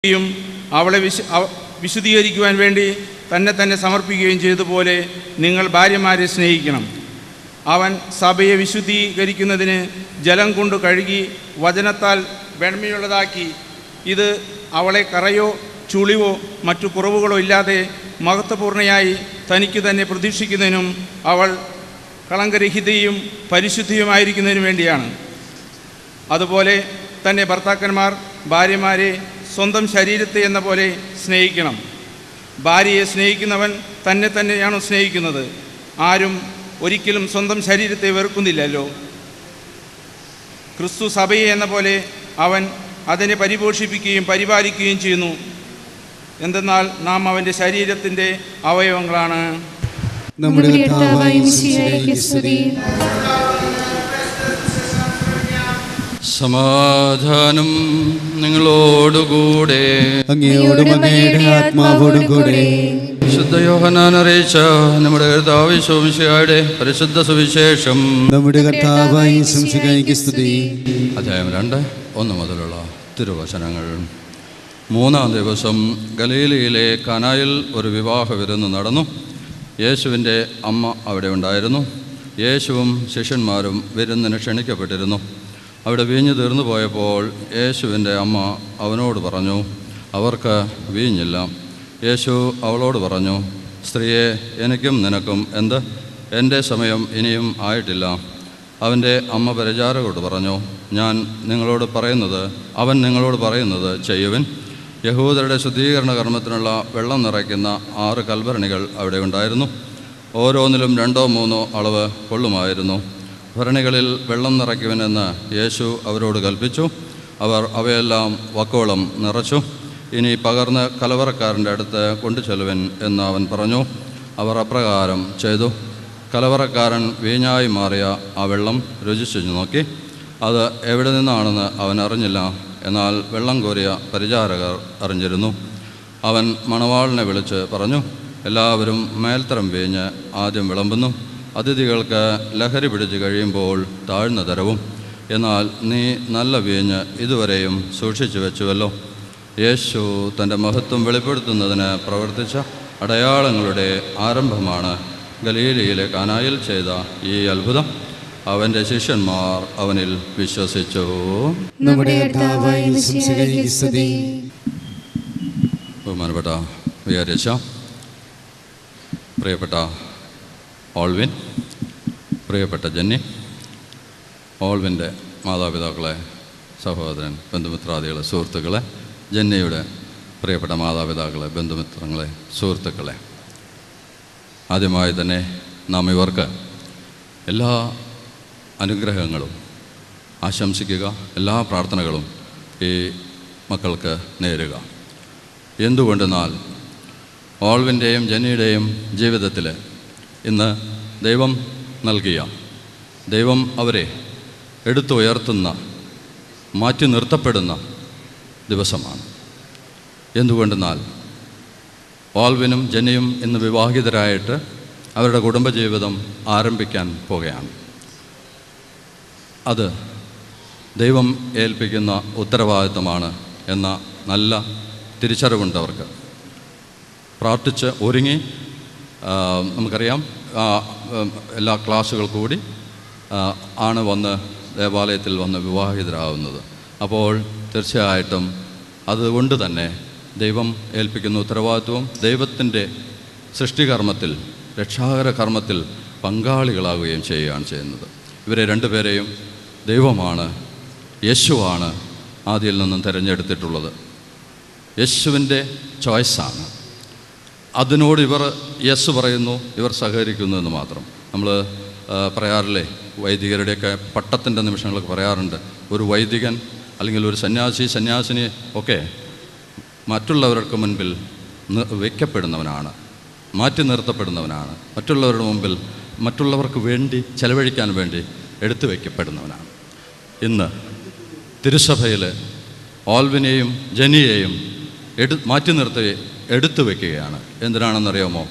യും അവളെ വിശുദ്ധീകരിക്കുവാൻ വേണ്ടി തന്നെ സമർപ്പിക്കുകയും ചെയ്തതുപോലെ നിങ്ങൾ ഭാര്യമാരെ സ്നേഹിക്കണം. അവൻ സഭയെ വിശുദ്ധീകരിക്കുന്നതിന് ജലം കൊണ്ട് കഴുകി വചനത്താൽ വെണ്മയുള്ളതാക്കി. ഇത് അവളെ കറയോ ചുളിവോ മറ്റു കുറവുകളോ ഇല്ലാതെ മഹത്വപൂർണയായി തനിക്ക് തന്നെ പ്രതീക്ഷിക്കുന്നതിനും അവൾ കളങ്കരഹിതയും പരിശുദ്ധിയുമായിരിക്കുന്നതിനു വേണ്ടിയാണ്. അതുപോലെ തന്നെ ഭർത്താക്കന്മാർ ഭാര്യമാരെ സ്വന്തം ശരീരത്തെ എന്ന പോലെ സ്നേഹിക്കണം. ഭാര്യയെ സ്നേഹിക്കുന്നവൻ തന്നെയാണ് സ്നേഹിക്കുന്നത്. ആരും ഒരിക്കലും സ്വന്തം ശരീരത്തെ വെറുക്കുന്നില്ലല്ലോ. ക്രിസ്തു സഭയെ എന്ന പോലെ അവൻ അതിനെ പരിപോഷിപ്പിക്കുകയും പരിപാലിക്കുകയും ചെയ്യുന്നു. എന്തെന്നാൽ നാം അവൻ്റെ ശരീരത്തിൻ്റെ അവയവങ്ങളാണ്. സമാധാനം നിങ്ങളോടുകൂടെ, അങ്ങയോടും അങ്ങയുടെ ആത്മാവോടും കൂടെ. വിശുദ്ധ യോഹന്നാൻ അറിയിച്ച നമ്മുടെ കർത്താവ് യേശുമിശിഹായുടെ പരിശുദ്ധ സുവിശേഷം. നമ്മുടെ കർത്താവായ യേശുമിശിഹായ്ക്ക് സ്തുതി. അധ്യായം 2:1 മുതലുള്ള തിരുവചനങ്ങൾ. 3-ാം ദിവസം ഗലീലയിലെ കാനായിൽ ഒരു വിവാഹ വിരുന്ന് നടന്നു. യേശുവിൻ്റെ അമ്മ അവിടെ ഉണ്ടായിരുന്നു. യേശുവും ശിഷ്യന്മാരും വിരുന്നിന് ക്ഷണിക്കപ്പെട്ടിരുന്നു. അവിടെ വീഞ്ഞ് തീർന്നു പോയപ്പോൾ യേശുവിൻ്റെ അമ്മ അവനോട് പറഞ്ഞു, അവർക്ക് വീഞ്ഞില്ല. യേശു അവളോട് പറഞ്ഞു, സ്ത്രീയെ, എനിക്കും നിനക്കും എന്ത്? എൻ്റെ സമയം ഇനിയും ആയിട്ടില്ല. അവൻ്റെ അമ്മ പരിചാരകരോട് പറഞ്ഞു, അവൻ നിങ്ങളോട് പറയുന്നത് ചെയ്യുവിൻ. യഹൂദരുടെ ശുദ്ധീകരണ കർമ്മത്തിനുള്ള വെള്ളം നിറയ്ക്കുന്ന 6 കൽഭരണികൾ അവിടെ ഉണ്ടായിരുന്നു. ഓരോന്നിലും 2-3 അളവ് കൊള്ളുമായിരുന്നു. ഭരണികളിൽ വെള്ളം നിറയ്ക്കുവനെന്ന് യേശു അവരോട് കൽപ്പിച്ചു. അവർ അവയെല്ലാം വക്കോളം നിറച്ചു. ഇനി പകർന്ന് കലവറക്കാരൻ്റെ അടുത്ത് കൊണ്ടു ചെല്ലുവൻ എന്ന് അവൻ പറഞ്ഞു. അവർ അപ്രകാരം ചെയ്തു. കലവറക്കാരൻ വീഞ്ഞായി മാറിയ ആ വെള്ളം രുചിച്ചു നോക്കി. അത് എവിടെ നിന്നാണെന്ന് അവൻ അറിഞ്ഞില്ല. എന്നാൽ വെള്ളം കോരിയ പരിചാരകർ അറിഞ്ഞിരുന്നു. അവൻ മണവാളിനെ വിളിച്ച് പറഞ്ഞു, എല്ലാവരും മേൽത്തരം വീഞ്ഞ് ആദ്യം വിളമ്പുന്നു. അതിഥികൾക്ക് ലഹരി പിടിച്ച് കഴിയുമ്പോൾ താഴ്ന്ന തരവും. എന്നാൽ നീ നല്ല വീഞ്ഞ് ഇതുവരെയും സൂക്ഷിച്ചു വെച്ചുവല്ലോ. യേശു തൻ്റെ മഹത്വം വെളിപ്പെടുത്തുന്നതിന് പ്രവർത്തിച്ച അടയാളങ്ങളുടെ ആരംഭമാണ് ഗലീലയിലെ കാനായിൽ ചെയ്ത ഈ അത്ഭുതം. അവൻ്റെ ശിഷ്യന്മാർ അവനിൽ വിശ്വസിച്ചു. ബഹുമാനപ്പെട്ട വികാരിയച്ഛ, പ്രിയപ്പെട്ട ഓൾവിൻ, പ്രിയപ്പെട്ട ജന്നി, ഓൾവിൻ്റെ മാതാപിതാക്കളെ, സഹോദരൻ, ബന്ധുമിത്രാദികളെ, സുഹൃത്തുക്കളെ, ജന്നിയുടെ പ്രിയപ്പെട്ട മാതാപിതാക്കളെ, ബന്ധുമിത്രങ്ങളെ, സുഹൃത്തുക്കളെ, ആദ്യമായി തന്നെ നാം ഇവർക്ക് എല്ലാ അനുഗ്രഹങ്ങളും ആശംസിക്കുക, എല്ലാ പ്രാർത്ഥനകളും ഈ മക്കൾക്ക് നേരുക. എന്തുകൊണ്ടെന്നാൽ ഓൾവിൻ്റെയും ജന്നിയുടെയും ജീവിതത്തിൽ ഇന്ന് ദൈവം നൽകിയ, ദൈവം അവരെ എടുത്തുയർത്തുന്ന, മാറ്റി നിർത്തപ്പെടുന്ന ദിവസമാണ്. എന്തുകൊണ്ടെന്നാൽ ഓൾവിനും ജന്നിയും ഇന്ന് വിവാഹിതരായിട്ട് അവരുടെ കുടുംബജീവിതം ആരംഭിക്കാൻ പോകുകയാണ്. അത് ദൈവം ഏൽപ്പിക്കുന്ന ഉത്തരവാദിത്തമാണ് എന്ന നല്ല തിരിച്ചറിവുണ്ടവർക്ക്. പ്രാർത്ഥിച്ച് ഒരുങ്ങി, നമുക്കറിയാം എല്ലാ ക്ലാസ്സുകൾ കൂടി ആണ് വന്ന് ദേവാലയത്തിൽ വന്ന് വിവാഹിതരാകുന്നത്. അപ്പോൾ തീർച്ചയായിട്ടും അതുകൊണ്ട് തന്നെ ദൈവം ഏൽപ്പിക്കുന്ന ഉത്തരവാദിത്വവും ദൈവത്തിൻ്റെ സൃഷ്ടികർമ്മത്തിൽ, രക്ഷാകര കർമ്മത്തിൽ പങ്കാളികളാകുകയും ചെയ്യുകയാണ് ചെയ്യുന്നത്. ഇവരെ രണ്ടുപേരെയും ദൈവമാണ്, യേശുവാണ് ആദിയിൽ നിന്നും തിരഞ്ഞെടുത്തിട്ടുള്ളത്. യേശുവിൻ്റെ ചോയ്സാണ്. അതിനോട് ഇവർ യെസ് പറയുന്നു, ഇവർ സഹകരിക്കുന്നു എന്ന് മാത്രം. നമ്മൾ പറയാറില്ലേ, വൈദികരുടെയൊക്കെ പട്ടത്തിൻ്റെ നിമിഷങ്ങളൊക്കെ പറയാറുണ്ട്. ഒരു വൈദികൻ അല്ലെങ്കിൽ ഒരു സന്യാസിനി ഒക്കെ മറ്റുള്ളവർക്ക് മുൻപിൽ വയ്ക്കപ്പെടുന്നവനാണ്, മാറ്റി നിർത്തപ്പെടുന്നവനാണ്. മറ്റുള്ളവരുടെ മുമ്പിൽ മറ്റുള്ളവർക്ക് വേണ്ടി ചെലവഴിക്കാൻ വേണ്ടി എടുത്തു വയ്ക്കപ്പെടുന്നവനാണ്. ഇന്ന് തിരുസഭയിൽ ഓൾവിനെയും ജനിയെയും മാറ്റി നിർത്തി എടുത്തു വയ്ക്കുകയാണ്. എന്തിനാണെന്നറിയാമോ?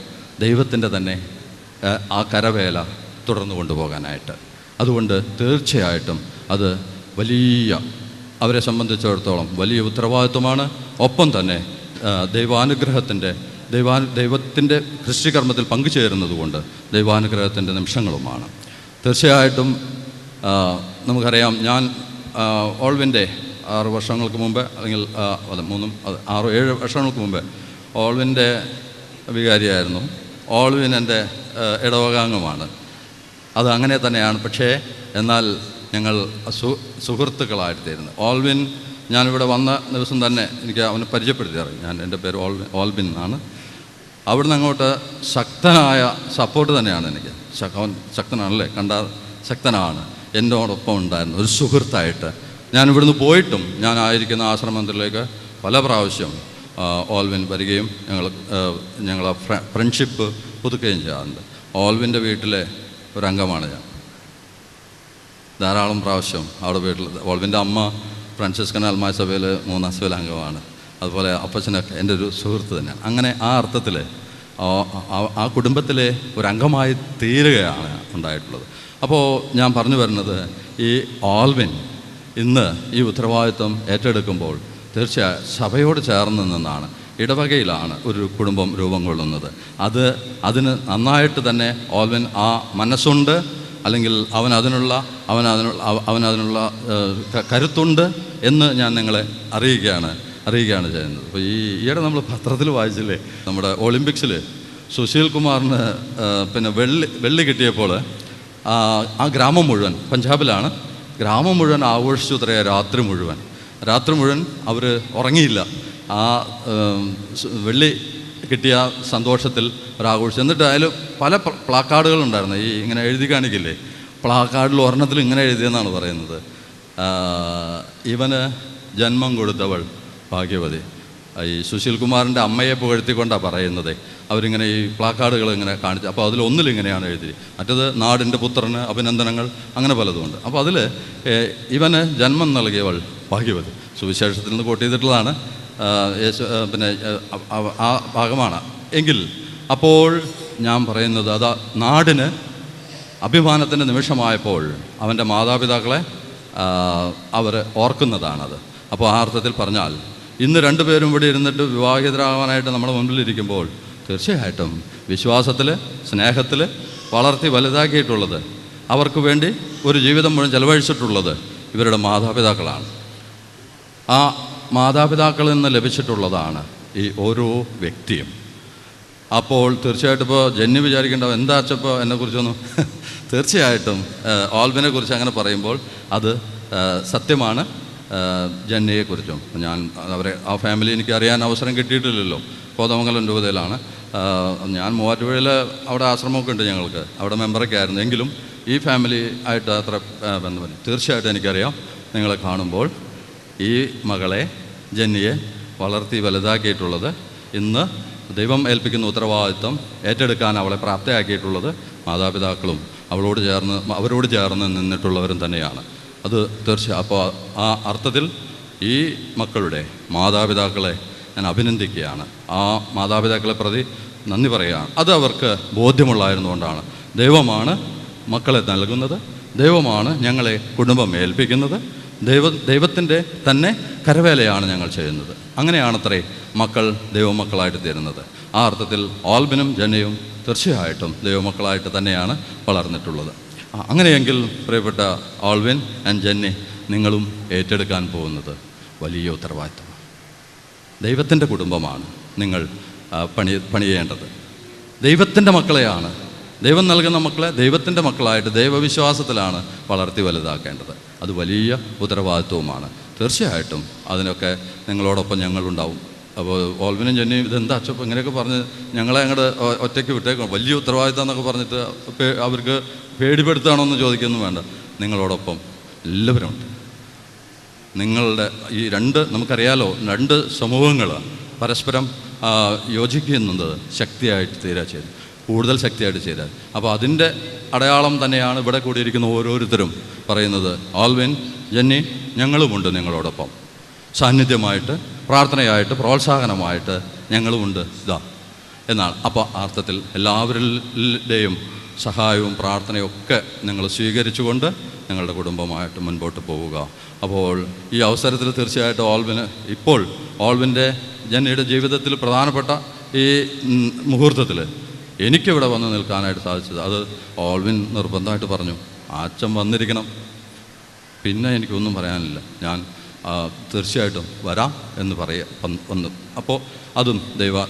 ദൈവത്തിൻ്റെ തന്നെ ആ കരവേല തുടർന്നു കൊണ്ടുപോകാനായിട്ട്. അതുകൊണ്ട് തീർച്ചയായിട്ടും അത് വലിയ അവരെ സംബന്ധിച്ചിടത്തോളം വലിയ ഉത്തരവാദിത്വമാണ്. ഒപ്പം തന്നെ ദൈവത്തിൻ്റെ കൃഷികർമ്മത്തിൽ പങ്കുചേരുന്നത് കൊണ്ട് ദൈവാനുഗ്രഹത്തിൻ്റെ നിമിഷങ്ങളുമാണ്. തീർച്ചയായിട്ടും നമുക്കറിയാം, ഞാൻ ഓൾവിൻ്റെ 6 വർഷങ്ങൾക്ക് മുമ്പ്, അല്ലെങ്കിൽ 6-7 വർഷങ്ങൾക്ക് മുമ്പ് ഓൾവിൻ്റെ വികാരിയായിരുന്നു. ഓൾവിൻ എൻ്റെ ഇടവകാംഗമാണ്. അത് അങ്ങനെ തന്നെയാണ്. പക്ഷേ എന്നാൽ ഞങ്ങൾ സുഹൃത്തുക്കളായിത്തീരുന്നു. ഓൾവിൻ ഞാനിവിടെ വന്ന ദിവസം തന്നെ എനിക്ക് അവനെ പരിചയപ്പെടുത്തി അറിയാം. എൻ്റെ പേര് ഓൾവിൻ ആണ്. അവിടുന്ന് അങ്ങോട്ട് ശക്തനായ സപ്പോർട്ട് തന്നെയാണ് എനിക്ക്. അവൻ ശക്തനാണല്ലേ, കണ്ടാൽ ശക്തനാണ്. എന്നോടൊപ്പം ഉണ്ടായിരുന്നു ഒരു സുഹൃത്തായിട്ട്. ഞാൻ ഇവിടുന്ന് പോയിട്ടും ഞാൻ ആയിരിക്കുന്ന ആശ്രമത്തിലേക്ക് പല പ്രാവശ്യം ഓൾവിൻ വരികയും ഞങ്ങൾ ഫ്രണ്ട്ഷിപ്പ് പുതുക്കുകയും ചെയ്യാറുണ്ട്. ഓൾവിൻ്റെ വീട്ടിലെ ഒരംഗമാണ് ഞാൻ. ധാരാളം പ്രാവശ്യം അവിടെ വീട്ടിൽ. ഓൾവിൻ്റെ അമ്മ ഫ്രാൻസിസ്കൻ അൽമായ സഭയിൽ 3-ാം സഭയിലെ അംഗമാണ്. അതുപോലെ അപ്പച്ചനൊക്കെ എൻ്റെ ഒരു സുഹൃത്ത് തന്നെയാണ്. അങ്ങനെ ആ അർത്ഥത്തിൽ ആ കുടുംബത്തിലെ ഒരംഗമായി തീരുകയാണ് ഉണ്ടായിട്ടുള്ളത്. അപ്പോൾ ഞാൻ പറഞ്ഞു വരുന്നത്, ഈ ഓൾവിൻ ഇന്ന് ഈ ഉത്തരവാദിത്വം ഏറ്റെടുക്കുമ്പോൾ തീർച്ചയായും സഭയോട് ചേർന്ന് നിന്നാണ്, ഇടവകയിലാണ് ഒരു കുടുംബം രൂപം കൊള്ളുന്നത്. അതിന് നന്നായിട്ട് തന്നെ ഓൾവിൻ ആ മനസ്സുണ്ട്, അല്ലെങ്കിൽ അവനതിനുള്ള കരുത്തുണ്ട് എന്ന് ഞാൻ നിങ്ങളെ അറിയിക്കുകയാണ് ചെയ്യുന്നത്. അപ്പോൾ ഈയിടെ നമ്മൾ പത്രത്തിൽ വായിച്ചില്ലേ, നമ്മുടെ ഒളിമ്പിക്സിൽ സുശീൽ കുമാറിന് പിന്നെ വെള്ളി കിട്ടിയപ്പോൾ ആ ഗ്രാമം മുഴുവൻ, പഞ്ചാബിലാണ്, ഗ്രാമം മുഴുവൻ ആഘോഷിച്ചു അത്രയാ. രാത്രി മുഴുവൻ അവർ ഉറങ്ങിയില്ല. ആ വെള്ളി കിട്ടിയ സന്തോഷത്തിൽ ഒരാഘോഷിച്ചു. എന്നിട്ട് അതിൽ പല പ്ലാക്കാർഡുകളുണ്ടായിരുന്നു. ഇങ്ങനെ എഴുതി കാണിക്കില്ലേ, പ്ലാക്കാർഡിൽ ഒരെണ്ണത്തിൽ ഇങ്ങനെ എഴുതിയെന്നാണ് പറയുന്നത്, ഇവന് ജന്മം കൊടുത്തവൾ ഭാഗ്യവതി. ഈ സുശീൽ കുമാറിൻ്റെ അമ്മയെ പുകഴ്ത്തിക്കൊണ്ടാണ് പറയുന്നത്. അവരിങ്ങനെ ഈ പ്ലാക്കാർഡുകൾ ഇങ്ങനെ കാണിച്ചു. അപ്പോൾ അതിലൊന്നിലിങ്ങനെയാണ് എഴുതി, മറ്റത് നാടിൻ്റെ പുത്രന് അഭിനന്ദനങ്ങൾ, അങ്ങനെ പലതുമുണ്ട്. അപ്പോൾ അതിൽ ഇവന് ജന്മം നൽകിയവൾ ഭാഗ്യവതി, സുവിശേഷത്തിൽ നിന്ന് കോട്ട് ചെയ്തിട്ടുള്ളതാണ്. പിന്നെ ആ ഭാഗമാണ് എങ്കിൽ അപ്പോൾ ഞാൻ പറയുന്നത്, അതാ നാടിന് അഭിമാനത്തിൻ്റെ നിമിഷമായപ്പോൾ അവൻ്റെ മാതാപിതാക്കളെ അവർ ഓർക്കുന്നതാണത്. അപ്പോൾ ആ അർത്ഥത്തിൽ പറഞ്ഞാൽ, ഇന്ന് രണ്ടുപേരും ഇവിടെ ഇരുന്നിട്ട് വിവാഹിതരാകാനായിട്ട് നമ്മുടെ മുമ്പിലിരിക്കുമ്പോൾ തീർച്ചയായിട്ടും വിശ്വാസത്തിൽ, സ്നേഹത്തിൽ വളർത്തി വലുതാക്കിയിട്ടുള്ളത്, അവർക്ക് വേണ്ടി ഒരു ജീവിതം മുഴുവൻ ചെലവഴിച്ചിട്ടുള്ളത് ഇവരുടെ മാതാപിതാക്കളാണ്. ആ മാതാപിതാക്കളിൽ നിന്ന് ലഭിച്ചിട്ടുള്ളതാണ് ഈ ഓരോ വ്യക്തിയും. അപ്പോൾ തീർച്ചയായിട്ടും ഇപ്പോൾ ജന്നി വിചാരിക്കേണ്ട എന്താ അച്ചപ്പോൾ എന്നെക്കുറിച്ചൊന്നും, തീർച്ചയായിട്ടും ഓൾവിനെ കുറിച്ച് അങ്ങനെ പറയുമ്പോൾ അത് സത്യമാണ്. ജന്നിയെക്കുറിച്ചും ഞാൻ ആ ഫാമിലി എനിക്ക് അറിയാൻ അവസരം കിട്ടിയിട്ടില്ലല്ലോ. കോതമംഗലം രൂപതയിലാണ് ഞാൻ. മൂവാറ്റുപുഴയിൽ അവിടെ ആശ്രമമൊക്കെ ഉണ്ട് ഞങ്ങൾക്ക്, അവിടെ മെമ്പറൊക്കെ ആയിരുന്നു. എങ്കിലും ഈ ഫാമിലി ആയിട്ട് അത്ര ബന്ധമില്ല. തീർച്ചയായിട്ടും എനിക്കറിയാം, നിങ്ങളെ കാണുമ്പോൾ ഈ മകളെ ജന്നിയെ വളർത്തി വലുതാക്കിയിട്ടുള്ളത്, ഇന്ന് ദൈവം ഏൽപ്പിക്കുന്ന ഉത്തരവാദിത്വം ഏറ്റെടുക്കാൻ അവളെ പ്രാപ്തയാക്കിയിട്ടുള്ളത് മാതാപിതാക്കളും അവരോട് ചേർന്ന് നിന്നിട്ടുള്ളവരും തന്നെയാണ്. അത് തീർച്ചയായും. അപ്പോൾ ആ അർത്ഥത്തിൽ ഈ മക്കളുടെ മാതാപിതാക്കളെ ഞാൻ അഭിനന്ദിക്കുകയാണ്. ആ മാതാപിതാക്കളെ പ്രതി നന്ദി പറയുകയാണ്. അത് അവർക്ക് ബോധ്യമുള്ളായിരുന്നുകൊണ്ടാണ്. ദൈവമാണ് മക്കളെ നൽകുന്നത്, ദൈവമാണ് ഞങ്ങളെ കുടുംബം ഏൽപ്പിക്കുന്നത്, ദൈവത്തിൻ്റെ തന്നെ കരവേലയാണ് ഞങ്ങൾ ചെയ്യുന്നത്. അങ്ങനെയാണത്രേ മക്കൾ ദൈവമക്കളായിട്ട് തീരുന്നത്. ആ അർത്ഥത്തിൽ ഓൾബിനും ജന്നയും തീർച്ചയായിട്ടും ദൈവമക്കളായിട്ട് തന്നെയാണ് വളർന്നിട്ടുള്ളത്. അങ്ങനെയെങ്കിൽ പ്രിയപ്പെട്ട ഓൾവിൻ ആൻഡ് ജന്നി, നിങ്ങളും ഏറ്റെടുക്കാൻ പോകുന്നത് വലിയ ഉത്തരവാദിത്തമാണ്. ദൈവത്തിൻ്റെ കുടുംബമാണ് നിങ്ങൾ പണിയേണ്ടത്. ദൈവത്തിൻ്റെ മക്കളെയാണ്, ദൈവം നൽകുന്ന മക്കളെ ദൈവത്തിൻ്റെ മക്കളായിട്ട് ദൈവവിശ്വാസത്തിലാണ് വളർത്തി വലുതാക്കേണ്ടത്. അത് വലിയ ഉത്തരവാദിത്വവുമാണ്. തീർച്ചയായിട്ടും അതിനൊക്കെ നിങ്ങളോടൊപ്പം ഞങ്ങളുണ്ടാവും. അപ്പോൾ ഓൾവിനും ജന്നിയും ഇതെന്താ അച്ചപ്പോൾ ഇങ്ങനെയൊക്കെ പറഞ്ഞ് ഞങ്ങളെ അങ്ങോട്ട് ഒറ്റയ്ക്ക് വിട്ടേക്കണം, വലിയ ഉത്തരവാദിത്തം എന്നൊക്കെ പറഞ്ഞിട്ട് അവർക്ക് പേടിപ്പെടുത്താണോ എന്ന് ചോദിക്കൊന്നും വേണ്ട. നിങ്ങളോടൊപ്പം എല്ലാവരും ഉണ്ട്. നിങ്ങളുടെ ഈ നമുക്കറിയാലോ, 2 സമൂഹങ്ങൾ പരസ്പരം യോജിക്കുന്നത് ശക്തിയായിട്ട് തീരാ ചെയ്തു, കൂടുതൽ ശക്തിയായിട്ട് ചെയ്താൽ. അപ്പോൾ അതിൻ്റെ അടയാളം തന്നെയാണ് ഇവിടെ കൂടിയിരിക്കുന്ന ഓരോരുത്തരും പറയുന്നത്. ഓൾവിൻ, ജന്നി, ഞങ്ങളുമുണ്ട് നിങ്ങളോടൊപ്പം, സാന്നിധ്യമായിട്ട്, പ്രാർത്ഥനയായിട്ട്, പ്രോത്സാഹനമായിട്ട് ഞങ്ങളുമുണ്ട് ഇതാ എന്നാണ്. അപ്പോൾ അർത്ഥത്തിൽ എല്ലാവരുടെയും സഹായവും പ്രാർത്ഥനയും ഒക്കെ നിങ്ങൾ സ്വീകരിച്ചുകൊണ്ട് നിങ്ങളുടെ കുടുംബമായിട്ട് മുൻപോട്ട് പോവുക. അപ്പോൾ ഈ അവസരത്തിൽ തീർച്ചയായിട്ടും ഓൾവിൻ്റെ ജെന്നിയുടെ ജീവിതത്തിൽ പ്രധാനപ്പെട്ട ഈ മുഹൂർത്തത്തിൽ എനിക്കിവിടെ വന്ന് നിൽക്കാനായിട്ട് സാധിച്ചത് അത് ഓൾവിൻ നിർബന്ധമായിട്ട് പറഞ്ഞു, അച്ഛൻ വന്നിരിക്കണം. പിന്നെ എനിക്കൊന്നും പറയാനില്ല, ഞാൻ തീർച്ചയായിട്ടും വരാം എന്ന് വന്നു. അപ്പോൾ അതും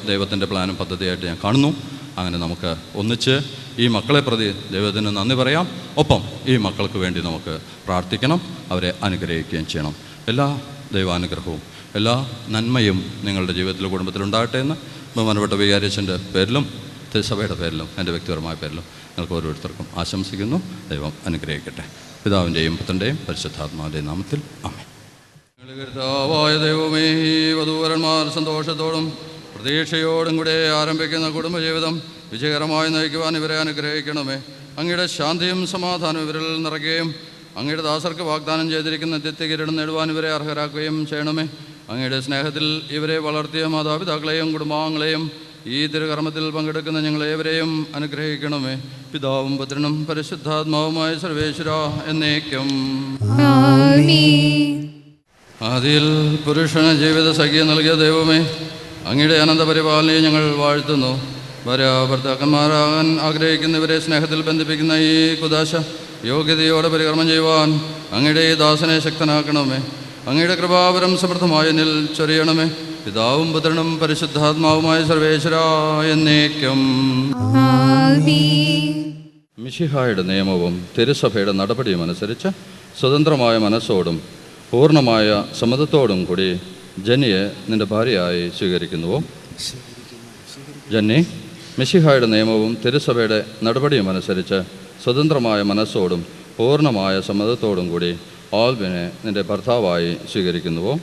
ദൈവത്തിൻ്റെ പ്ലാനും പദ്ധതിയായിട്ട് ഞാൻ കാണുന്നു. അങ്ങനെ നമുക്ക് ഒന്നിച്ച് ഈ മക്കളെ പ്രതി ദൈവത്തിന് നന്ദി പറയാം. ഒപ്പം ഈ മക്കൾക്ക് വേണ്ടി നമുക്ക് പ്രാർത്ഥിക്കണം, അവരെ അനുഗ്രഹിക്കുകയും ചെയ്യണം. എല്ലാ ദൈവാനുഗ്രഹവും എല്ലാ നന്മയും നിങ്ങളുടെ ജീവിതത്തിൽ കുടുംബത്തിലുണ്ടാകട്ടെ എന്ന് ബഹുമാനപ്പെട്ട വികാരിയച്ഛൻ്റെ പേരിലും തിരുസഭയുടെ പേരിലും എൻ്റെ വ്യക്തിപരമായ പേരിലും നിങ്ങൾക്ക് ഓരോരുത്തർക്കും ആശംസിക്കുന്നു. ദൈവം അനുഗ്രഹിക്കട്ടെ. പിതാവിൻ്റെയും പുത്രൻ്റെയും പരിശുദ്ധാത്മാവിൻ്റെയും നാമത്തിൽ ആമേൻ. കർത്താവായ ദൈവമേ, ഈ വധൂവരന്മാർ സന്തോഷത്തോടും പ്രതീക്ഷയോടും കൂടെ ആരംഭിക്കുന്ന കുടുംബജീവിതം വിജയകരമായി നയിക്കുവാൻ ഇവരെ അനുഗ്രഹിക്കണമേ. അങ്ങയുടെ ശാന്തിയും സമാധാനവും ഇവരിൽ നിറയ്ക്കുകയും അങ്ങയുടെ ദാസർക്ക് വാഗ്ദാനം ചെയ്തിരിക്കുന്ന നിത്യകിരീടം നേടുവാൻ ഇവരെ അർഹരാക്കുകയും ചെയ്യണമേ. അങ്ങയുടെ സ്നേഹത്തിൽ ഇവരെ വളർത്തിയ മാതാപിതാക്കളെയും കുടുംബാംഗങ്ങളെയും ഈ തിരുകർമ്മത്തിൽ പങ്കെടുക്കുന്ന ഞങ്ങളേവരെയും അനുഗ്രഹിക്കണമേ. പിതാവും പുത്രനും പരിശുദ്ധാത്മാവുമായ സർവേശ്വര എന്നേക്കും. അതിൽ പുരുഷന് ജീവിത സഖ്യം നൽകിയ ദൈവമേ, അങ്ങയുടെ അനന്ത പരിപാലനയെ ഞങ്ങൾ വാഴ്ത്തുന്നു. ഭർത്താക്കന്മാരാകാൻ ആഗ്രഹിക്കുന്നവരെ സ്നേഹത്തിൽ ബന്ധിപ്പിക്കുന്ന ഈ കുദാശ യോഗ്യതയോടെ പരികർമ്മം ചെയ്യുവാൻ അങ്ങയുടെ ഈ ദാസനെ ശക്തനാക്കണമേ. അങ്ങയുടെ കൃപാവരം സമൃദ്ധമായി എന്നിൽ ചൊരിയണമേ. പിതാവും പുത്രനും പരിശുദ്ധാത്മാവുമായ സർവേശ്വര എന്നേക്കും. മിശിഹായുടെ നിയമവും തിരുസഭയുടെ നടപടിയും അനുസരിച്ച് സ്വതന്ത്രമായ മനസ്സോടും പൂർണ്ണമായ സമ്മതത്തോടും കൂടി ജന്നിയെ നിന്റെ ഭാര്യയായി സ്വീകരിക്കുന്നുവോ? ജന്നി, മിശിഹായുടെ നിയമവും തിരുസഭയുടെ നടപടിയും അനുസരിച്ച് സ്വതന്ത്രമായ മനസ്സോടും പൂർണ്ണമായ സമ്മതത്തോടും കൂടി ഓൾവിനെ നിന്റെ ഭർത്താവായി സ്വീകരിക്കുന്നുവോ?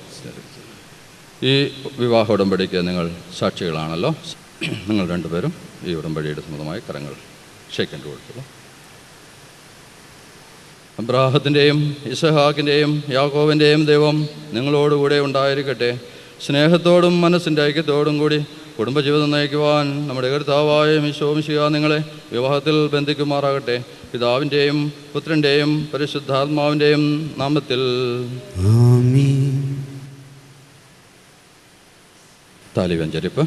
ഈ വിവാഹ ഉടമ്പടിക്ക് നിങ്ങൾ സാക്ഷികളാണല്ലോ. നിങ്ങൾ രണ്ടുപേരും ഈ ഉടമ്പടിയുടെ സംബന്ധമായ കരങ്ങൾ ഷേക്കൻഡ് കൊടുക്കുക. അബ്രാഹത്തിൻ്റെയും ഇസഹാക്കിൻ്റെയും യാക്കോബിൻ്റെയും ദൈവം നിങ്ങളോടുകൂടെ ഉണ്ടായിരിക്കട്ടെ. സ്നേഹത്തോടും മനസ്സിൻ്റെ ഐക്യത്തോടും കൂടി കുടുംബജീവിതം നയിക്കുവാൻ നമ്മുടെ കർത്താവായ മിശിഹാ നിങ്ങളെ വിവാഹത്തിൽ ബന്ധിക്കുമാറാകട്ടെ. പിതാവിൻ്റെയും പുത്രൻ്റെയും പരിശുദ്ധാത്മാവിൻ്റെയും നാമത്തിൽ. താലി വെഞ്ചരിപ്പ്.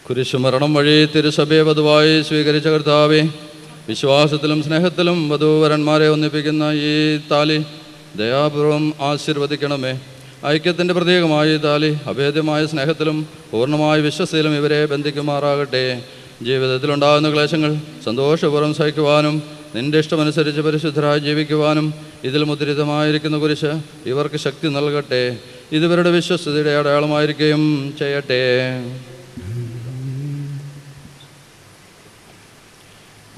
കുരിശുമരണം വഴി തിരുസഭയെ വധുവായി സ്വീകരിച്ച കർത്താവേ, വിശ്വാസത്തിലും സ്നേഹത്തിലും വധൂവരന്മാരെ ഒന്നിപ്പിക്കുന്ന ഈ താലി ദയാപൂർവം ആശീർവദിക്കണമേ. ഐക്യത്തിൻ്റെ പ്രതീകമായി താലി അഭേദ്യമായ സ്നേഹത്തിലും പൂർണ്ണമായ വിശ്വസത്തിലും ഇവരെ ബന്ധിക്കുമാറാകട്ടെ. ജീവിതത്തിലുണ്ടാകുന്ന ക്ലേശങ്ങൾ സന്തോഷപൂർവ്വം സഹിക്കുവാനും നിന്റെ ഇഷ്ടമനുസരിച്ച് പരിശുദ്ധരായി ജീവിക്കുവാനും ഇതിൽ മുദ്രിതമായിരിക്കുന്ന കുരിശ് ഇവർക്ക് ശക്തി നൽകട്ടെ. ഇതിവരുടെ വിശ്വസ്തയുടെ അടയാളമായിരിക്കുകയും ചെയ്യട്ടെ.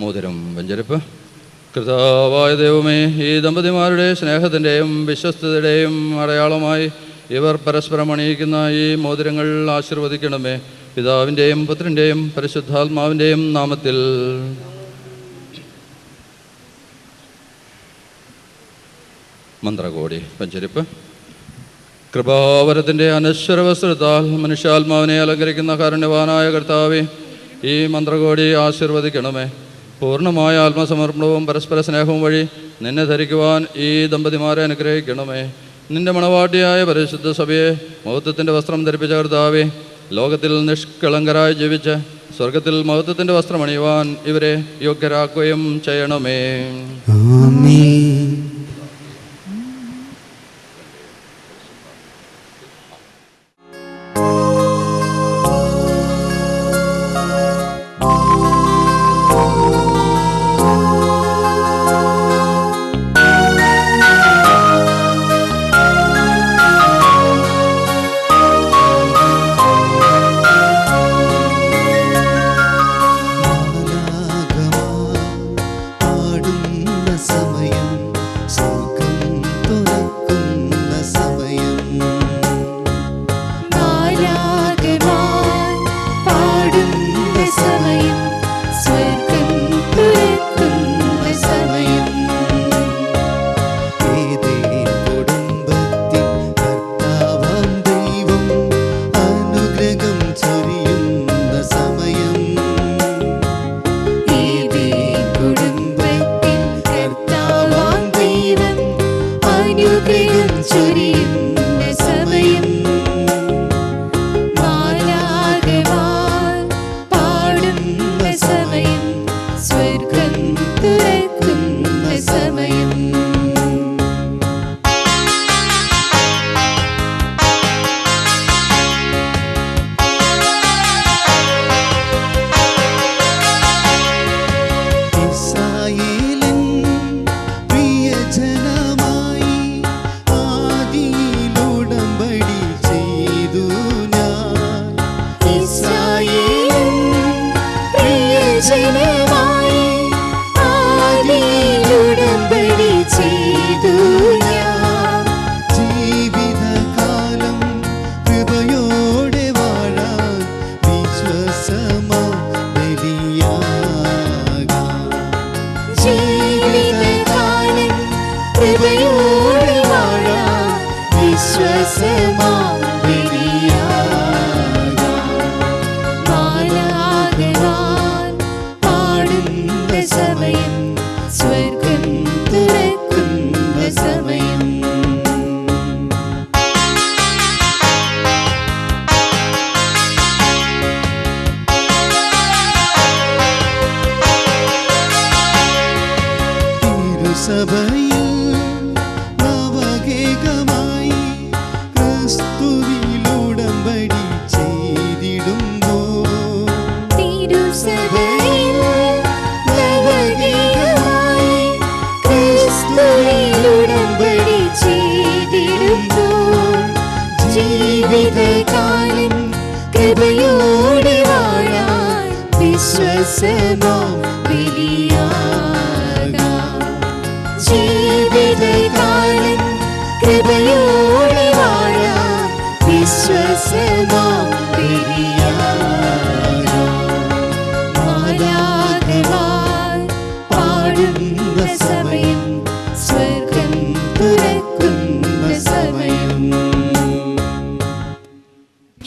മോതിരം വെഞ്ചരിപ്പ്. കർത്താവായ ദൈവമേ, ഈ ദമ്പതിമാരുടെ സ്നേഹത്തിൻ്റെയും വിശ്വസ്തതയുടെയും അടയാളമായി ഇവർ പരസ്പരം അണിയിക്കുന്ന ഈ മോതിരങ്ങൾ ആശീർവദിക്കണമേ. പിതാവിൻ്റെയും പുത്രൻ്റെയും പരിശുദ്ധാത്മാവിൻ്റെയും നാമത്തിൽ. മന്ത്രകോടി വെഞ്ചരിപ്പ്. കൃപാവരത്തിൻ്റെ അനശ്വര വസ്ത്രത്താൽ മനുഷ്യാത്മാവിനെ അലങ്കരിക്കുന്ന കാരുണ്യവാനായ കർത്താവേ, ഈ മന്ത്രകോടി ആശീർവദിക്കണമേ. പൂർണ്ണമായ ആത്മസമർപ്പണവും പരസ്പര സ്നേഹവും വഴി നിന്നെ ധരിക്കുവാൻ ഈ ദമ്പതിമാരെ അനുഗ്രഹിക്കണമേ. നിന്റെ മണവാട്ടിയായ പരിശുദ്ധ സഭയെ മഹത്വത്തിൻ്റെ വസ്ത്രം ധരിപ്പിച്ച കർത്താവേ, ലോകത്തിൽ നിഷ്കളങ്കരായി ജീവിച്ച് സ്വർഗത്തിൽ മഹത്വത്തിൻ്റെ വസ്ത്രം അണിയുവാൻ ഇവരെ യോഗ്യരാക്കുകയും ചെയ്യണമേ.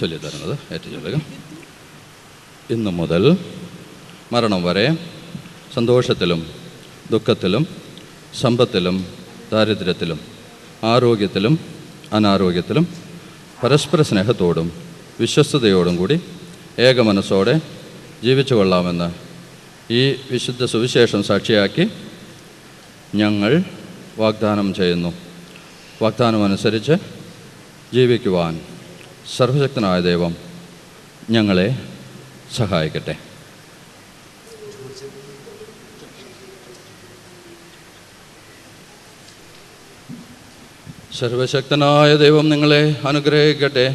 ചൊല്ലിത്തരുന്നത് ഏറ്റുചൊല്ലുക. ഇന്നു മുതൽ മരണം വരെ സന്തോഷത്തിലും ദുഃഖത്തിലും സമ്പത്തിലും ദാരിദ്ര്യത്തിലും ആരോഗ്യത്തിലും അനാരോഗ്യത്തിലും പരസ്പര സ്നേഹത്തോടും വിശ്വസ്തയോടും കൂടി ഏകമനസ്സോടെ ജീവിച്ചു കൊള്ളാമെന്ന് ഈ വിശുദ്ധ സുവിശേഷം സാക്ഷിയാക്കി ഞങ്ങൾ വാഗ്ദാനം ചെയ്യുന്നു. വാഗ്ദാനമനുസരിച്ച് ജീവിക്കുവാൻ സർവശക്തനായ ദൈവം ഞങ്ങളെ സഹായിക്കട്ടെ. സർവശക്തനായ ദൈവം നിങ്ങളെ അനുഗ്രഹിക്കട്ടെ.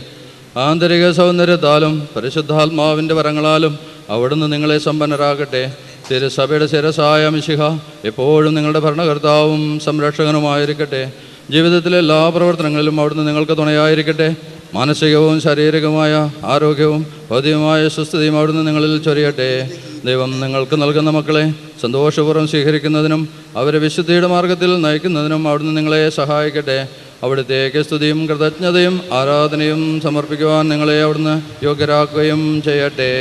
ആന്തരിക സൗന്ദര്യത്താലും പരിശുദ്ധാത്മാവിൻ്റെ വരങ്ങളാലും അവിടുന്ന് നിങ്ങളെ സമ്പന്നരാകട്ടെ. തിരുസഭയുടെ ശിരസായ മിശിഹ എപ്പോഴും നിങ്ങളുടെ ഭരണകർത്താവും സംരക്ഷകനുമായിരിക്കട്ടെ. ജീവിതത്തിലെ എല്ലാ പ്രവർത്തനങ്ങളിലും അവിടുന്ന് നിങ്ങൾക്ക് തുണയായിരിക്കട്ടെ. മാനസികവും ശാരീരികവുമായ ആരോഗ്യവും ഭൗതികമായ സുസ്ഥിതിയും അവിടുന്ന് നിങ്ങളിൽ ചൊരിയട്ടെ. ദൈവം നിങ്ങൾക്ക് നൽകുന്ന മക്കളെ സന്തോഷപൂർവ്വം സ്വീകരിക്കുന്നതിനും അവരെ വിശുദ്ധിയുടെ മാർഗത്തിൽ നയിക്കുന്നതിനും അവിടുന്ന് നിങ്ങളെ സഹായിക്കട്ടെ. അവിടുത്തേക്ക് സ്തുതിയും കൃതജ്ഞതയും ആരാധനയും സമർപ്പിക്കുവാൻ നിങ്ങളെ അവിടുന്ന് യോഗ്യരാക്കുകയും ചെയ്യട്ടെ.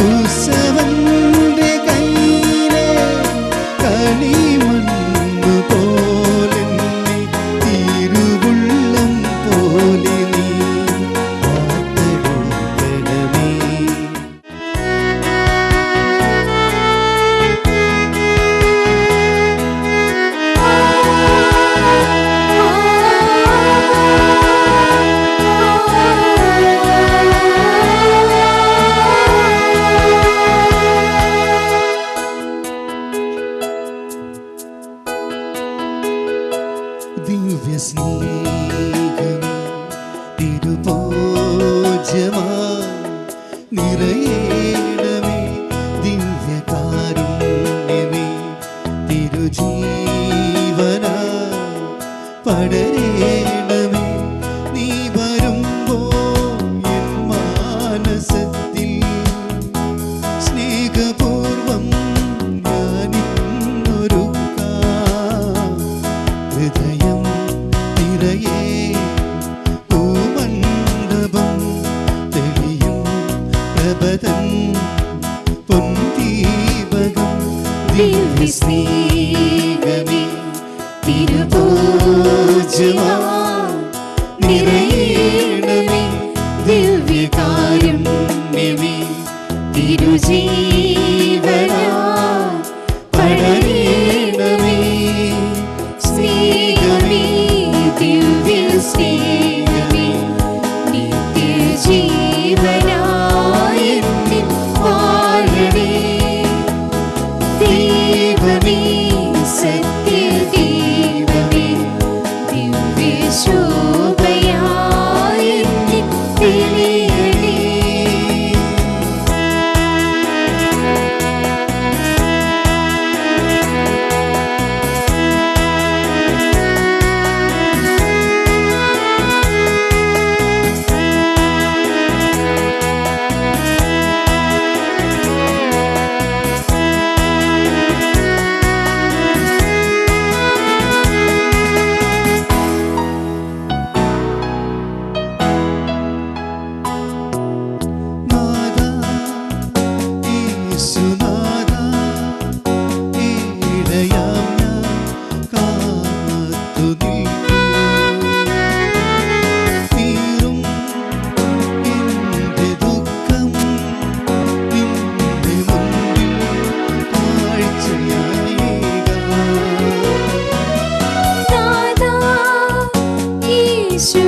ഉത്സവന്റെ കയ്യിലെ കളി സ്നേഹമേ തിരുഭോജമായി നിറയണമേ ദിവ്യകാരുണ്യമേ തിരുജീവനായി പടരണമേ സ്നേഹമേ ദിവ്യ സ്നേഹമേ നിത്യജീവനായി എന്നിൽ വാഴണേ ദൈവമേ സത്യദൈവമേ ദിവ്യശോഭയായി എന്നിൽ തെളിയണേ. യേശു